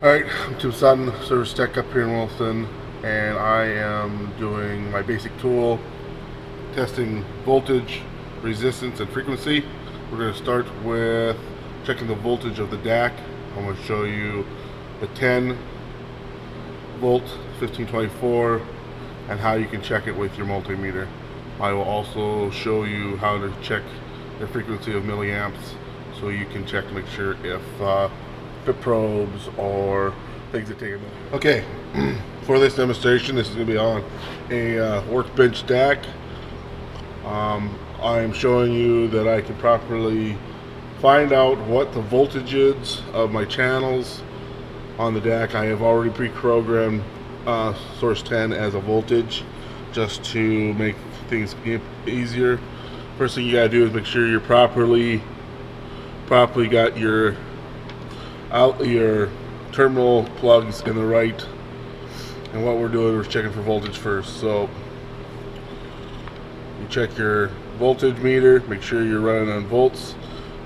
Alright, I'm Tim Sutton, service tech up here in Wilson, and I am doing my basic tool testing voltage, resistance, and frequency. We're going to start with checking the voltage of the DAC. I'm going to show you the 10 volt 1524 and how you can check it with your multimeter. I will also show you how to check the frequency of milliamps so you can check to make sure if fit probes or things that take a minute. Okay, for this demonstration, this is going to be on a workbench DAC. I'm showing you that I can properly find out what the voltages of my channels on the DAC. I have already pre-programmed source 10 as a voltage just to make things easier. First thing you gotta do is make sure you're properly got your terminal plugs in the right, and what we're doing is checking for voltage first. So you check your voltage meter, make sure you're running on volts.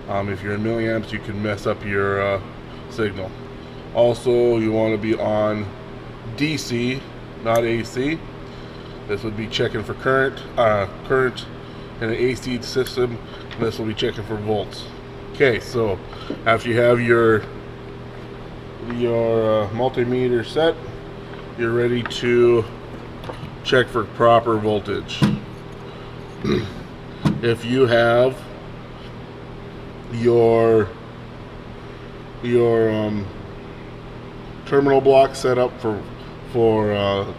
If you're in milliamps, you can mess up your signal. Also, you want to be on DC, not AC. This would be checking for current in an AC system, and this will be checking for volts. Okay, so after you have your multimeter set, you're ready to check for proper voltage. If you have your terminal block set up for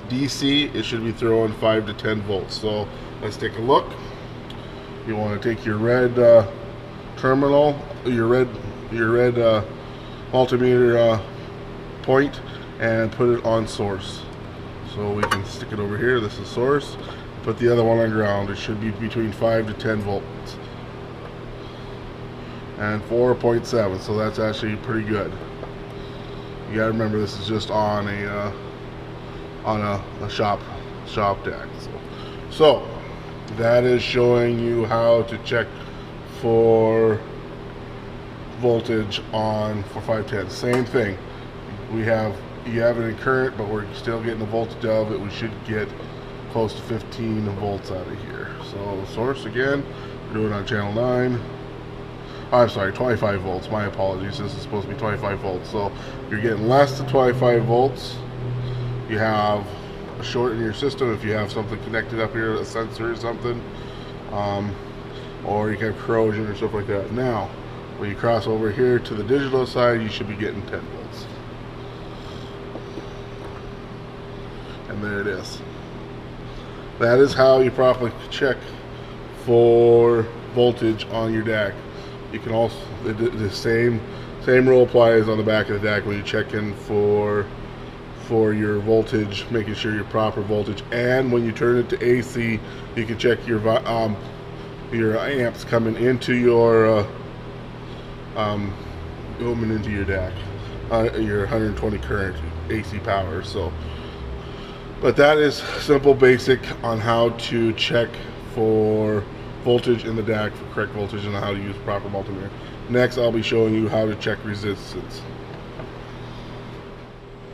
DC, it should be throwing 5 to 10 volts. So let's take a look. You want to take your red terminal, your red multimeter point, and put it on source. So we can stick it over here. This is source. Put the other one on ground. It should be between 5 to 10 volts. And 4.7, so that's actually pretty good. You gotta remember, this is just on a shop DAC. So that is showing you how to check for voltage on for 510. Same thing. You have it in current, but we're still getting the voltage of it. We should get close to 15 volts out of here. So source again, we're doing it on channel 9. I'm sorry, 25 volts. My apologies. This is supposed to be 25 volts. So if you're getting less than 25 volts, you have a short in your system. If you have something connected up here, a sensor or something, or you can have corrosion or stuff like that. Now, when you cross over here to the digital side, you should be getting 10 volts. And there it is. That is how you properly check for voltage on your DAC. You can also, the same rule applies on the back of the DAC when you check in for your voltage, making sure your proper voltage. And when you turn it to AC, you can check your amps coming into your DAC, your 120 current AC power. So, but that is simple, basic on how to check for voltage in the DAC, for correct voltage, and how to use proper multimeter. Next, I'll be showing you how to check resistance.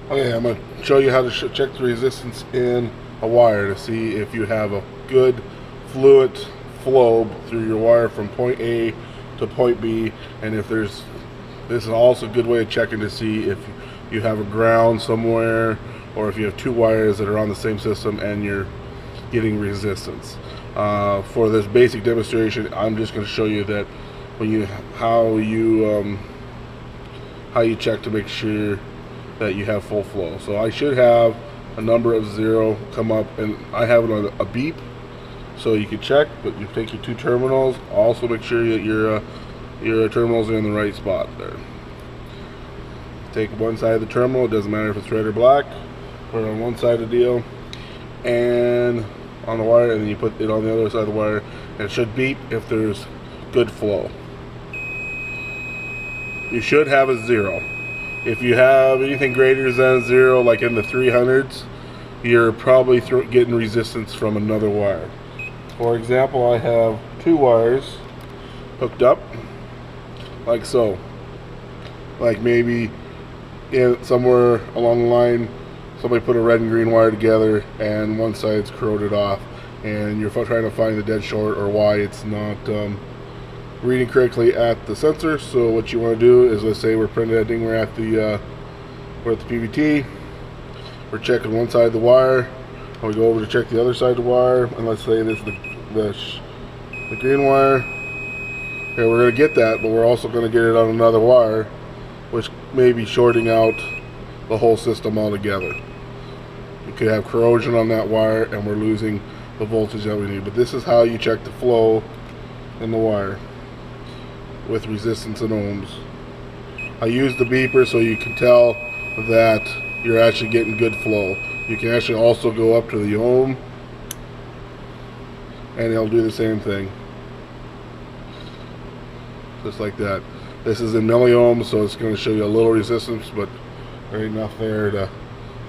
Okay, I'm going to show you how to check the resistance in a wire to see if you have a good fluid flow through your wire from point A to point B, and if this is also a good way of checking to see if you have a ground somewhere, or if you have two wires that are on the same system and you're getting resistance. For this basic demonstration, I'm just going to show you that how you check to make sure that you have full flow. So I should have a number of 0 come up, and I have it on a beep, so you can check. But you take your two terminals, also make sure that your terminals are in the right spot there. Take one side of the terminal, it doesn't matter if it's red or black, put it on one side of the deal and on the wire, and then you put it on the other side of the wire, and it should beep if there's good flow. You should have a 0. If you have anything greater than 0, like in the 300s, you're probably getting resistance from another wire. For example, I have two wires hooked up like so, like maybe somewhere along the line, somebody put a red and green wire together and one side's corroded off, and you're trying to find the dead short or why it's not reading correctly at the sensor. So what you want to do is, let's say we're printing, we're at the PVT, we're checking one side of the wire, and we go over to check the other side of the wire, and let's say this is the green wire. Okay, we're going to get that, but we're also going to get it on another wire, which may be shorting out the whole system altogether. You could have corrosion on that wire and we're losing the voltage that we need. But this is how you check the flow in the wire with resistance and ohms. I use the beeper so you can tell that you're actually getting good flow. You can actually also go up to the ohm and it'll do the same thing. Just like that. This is in milliohms, so it's going to show you a little resistance, but there ain't enough there to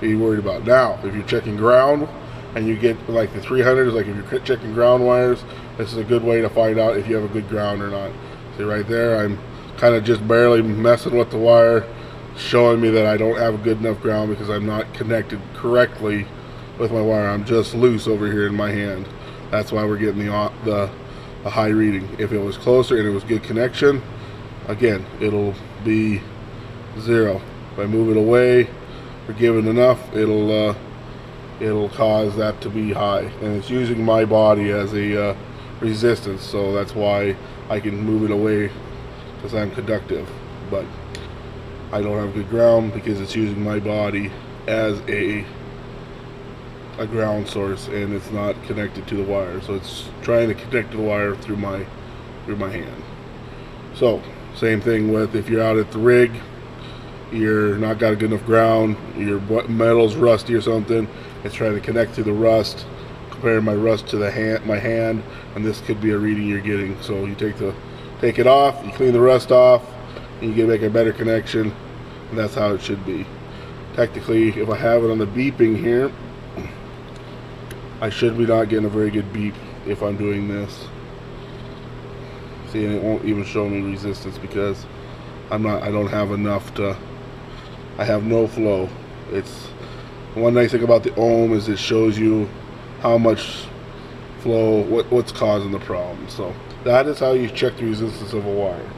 be worried about. Now, if you're checking ground and you get like the 300s, like if you're checking ground wires, this is a good way to find out if you have a good ground or not. See right there, I'm kind of just barely messing with the wire, showing me that I don't have a good enough ground because I'm not connected correctly with my wire. I'm just loose over here in my hand. That's why we're getting the high reading. If it was closer and it was good connection, again, it'll be 0. If I move it away or give it enough, it'll cause that to be high, and it's using my body as a resistance, so that's why I can move it away, because I'm conductive. But I don't have good ground because it's using my body as a ground source, and it's not connected to the wire, so it's trying to connect to the wire through my hand. So same thing with if you're out at the rig, you're not got a good enough ground, your metal's rusty or something, it's trying to connect to the rust, comparing my rust to my hand, and this could be a reading you're getting. So you take it off, you clean the rust off, and you can make a better connection, and that's how it should be. Technically, if I have it on the beeping here, I should be not getting a very good beep if I'm doing this. See, and it won't even show me resistance because I don't have enough to, I have no flow. It's one nice thing about the ohm is it shows you how much flow, what's causing the problem. So that is how you check the resistance of a wire.